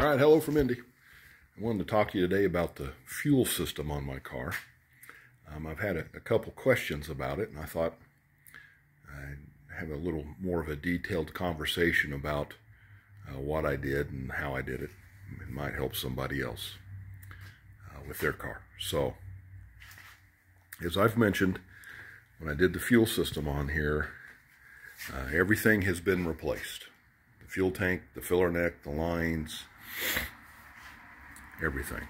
All right, hello from Indy. I wanted to talk to you today about the fuel system on my car. I've had a couple questions about it, and I thought I'd have a little more of a detailed conversation about what I did and how I did it. It might help somebody else with their car. So, as I've mentioned, when I did the fuel system on here, everything has been replaced. The fuel tank, the filler neck, the lines, everything.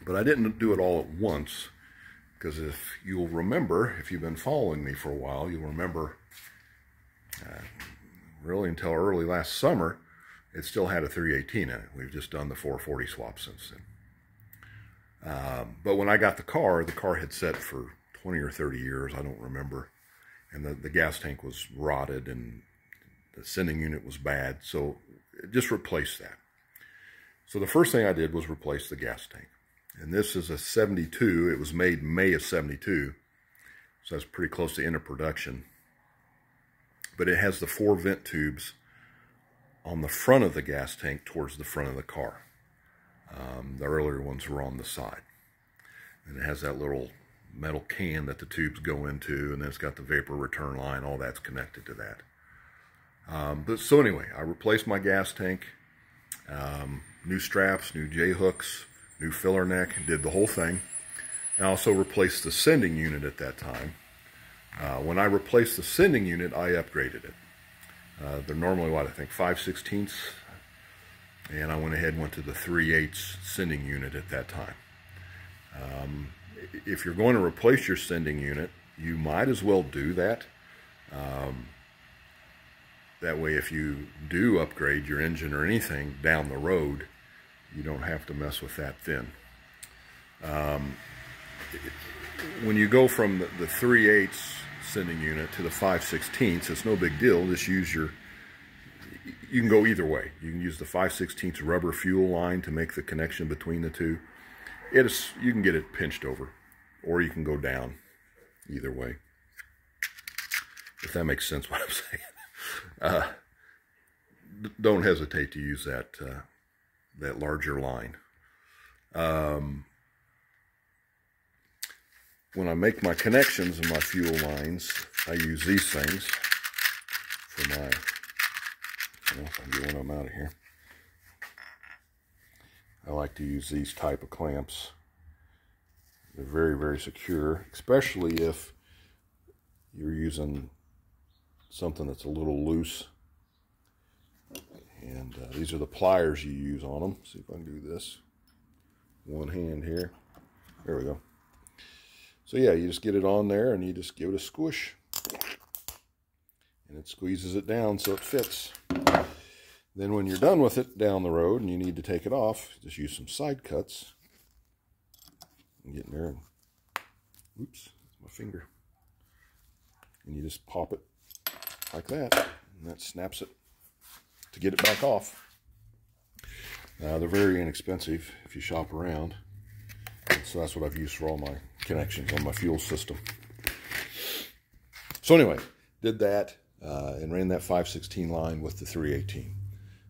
But I didn't do it all at once, because if you'll remember, if you've been following me for a while, you'll remember really until early last summer, it still had a 318 in it. We've just done the 440 swap since then. But when I got the car had sat for 20 or 30 years, I don't remember. And the gas tank was rotted and the sending unit was bad, so just replace that. So the first thing I did was replace the gas tank. And this is a 72. It was made May of 72. So that's pretty close to end of production. But it has the 4 vent tubes on the front of the gas tank towards the front of the car. The earlier ones were on the side. And it has that little metal can that the tubes go into, and then it's got the vapor return line. All that's connected to that. So anyway, I replaced my gas tank. New straps, new J-hooks, new filler neck, did the whole thing. I also replaced the sending unit at that time. When I replaced the sending unit, I upgraded it. They're normally, what, I think 5/16, and I went ahead and went to the 3/8 sending unit at that time. If you're going to replace your sending unit, you might as well do that. That way, if you do upgrade your engine or anything down the road, you don't have to mess with that then. When you go from the 3/8 sending unit to the 5/16, it's no big deal. Just use you can go either way. You can use the 5/16 rubber fuel line to make the connection between the two. You can get it pinched over, or you can go down either way. If that makes sense what I'm saying. Don't hesitate to use that larger line. When I make my connections in my fuel lines, I use these things for my, I'll get one of them out of here. I like to use these type of clamps. They're very, very secure, especially if you're using something that's a little loose. And these are the pliers you use on them. See if I can do this. One hand here. There we go. So yeah, you just get it on there and you just give it a squish. And it squeezes it down so it fits. Then when you're done with it down the road and you need to take it off, just use some side cuts. And get in there and, oops, that's my finger. And you just pop it like that, and that snaps it to get it back off. They're very inexpensive if you shop around. And so that's what I've used for all my connections on my fuel system. So anyway, did that and ran that 5/16 line with the 318.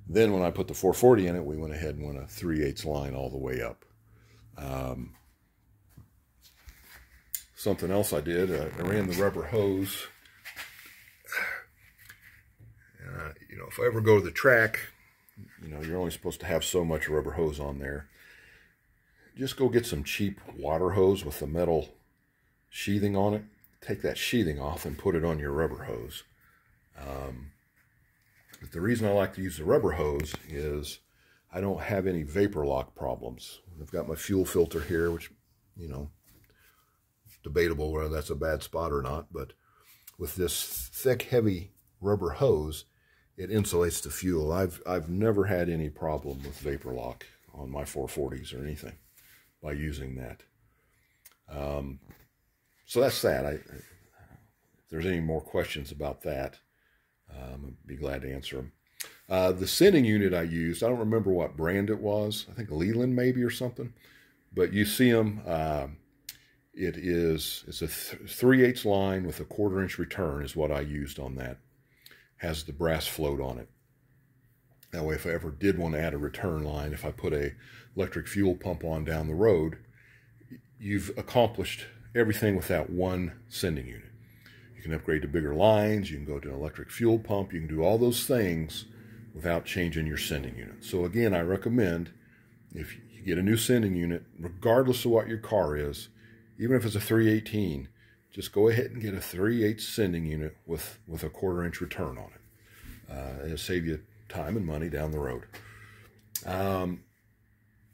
Then when I put the 440 in it, we went ahead and went a 3/8 line all the way up. Something else I did, I ran the rubber hose. If I ever go to the track, you're only supposed to have so much rubber hose on there. Just go get some cheap water hose with the metal sheathing on it. Take that sheathing off and put it on your rubber hose. But the reason I like to use the rubber hose is I don't have any vapor lock problems. I've got my fuel filter here, which, it's debatable whether that's a bad spot or not. But with this thick, heavy rubber hose, it insulates the fuel. I've never had any problem with vapor lock on my 440s or anything by using that. So that's that. If there's any more questions about that, I'd be glad to answer them. The sending unit I used, I don't remember what brand it was. I think Leland maybe or something. But you see them. It's a 3/8 line with a 1/4 inch return is what I used on that. Has the brass float on it. That way, if I ever did want to add a return line, if I put a electric fuel pump on down the road, you've accomplished everything with that one sending unit. You can upgrade to bigger lines, you can go to an electric fuel pump, you can do all those things without changing your sending unit. So again, I recommend if you get a new sending unit, regardless of what your car is, even if it's a 318, just go ahead and get a 3/8 sending unit with a 1/4-inch return on it. It'll save you time and money down the road.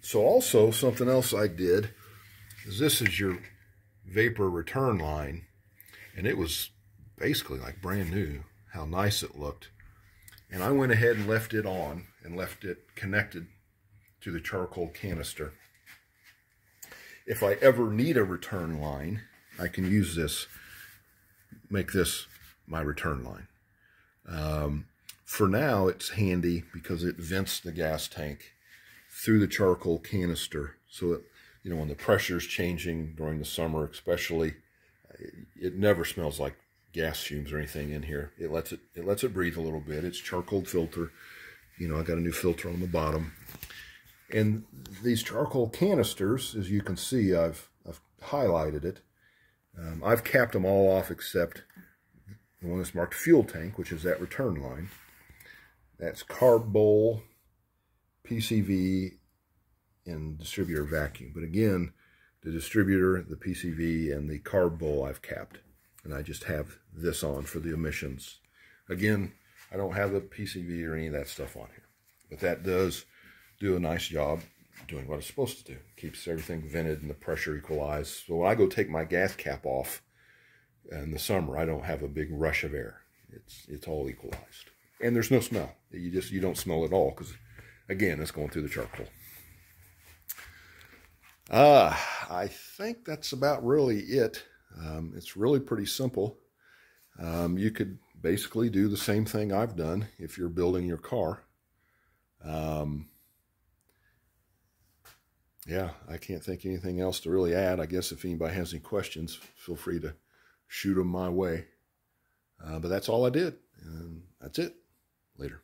So also something else I did is this is your vapor return line, and it was basically like brand new, how nice it looked. And I went ahead and left it on and left it connected to the charcoal canister. If I ever need a return line, I can use this, make this my return line. For now, it's handy because it vents the gas tank through the charcoal canister. So, when the pressure's changing during the summer especially, it never smells like gas fumes or anything in here. It lets it breathe a little bit. It's charcoal filter. I got a new filter on the bottom. And these charcoal canisters, as you can see, I've highlighted it. I've capped them all off except the one that's marked fuel tank, which is that return line. That's carb bowl, PCV, and distributor vacuum. But again, the distributor, the PCV, and the carb bowl I've capped. And I just have this on for the emissions. Again, I don't have the PCV or any of that stuff on here. But that does do a nice job doing what it's supposed to do. Keeps everything vented and the pressure equalized. So when I go take my gas cap off in the summer, I don't have a big rush of air. It's all equalized. And there's no smell. You don't smell at all because, again, it's going through the charcoal. I think that's about really it. It's really pretty simple. You could basically do the same thing I've done if you're building your car. Yeah, I can't think of anything else to really add. I guess if anybody has any questions, feel free to shoot them my way. But that's all I did. And that's it. Later.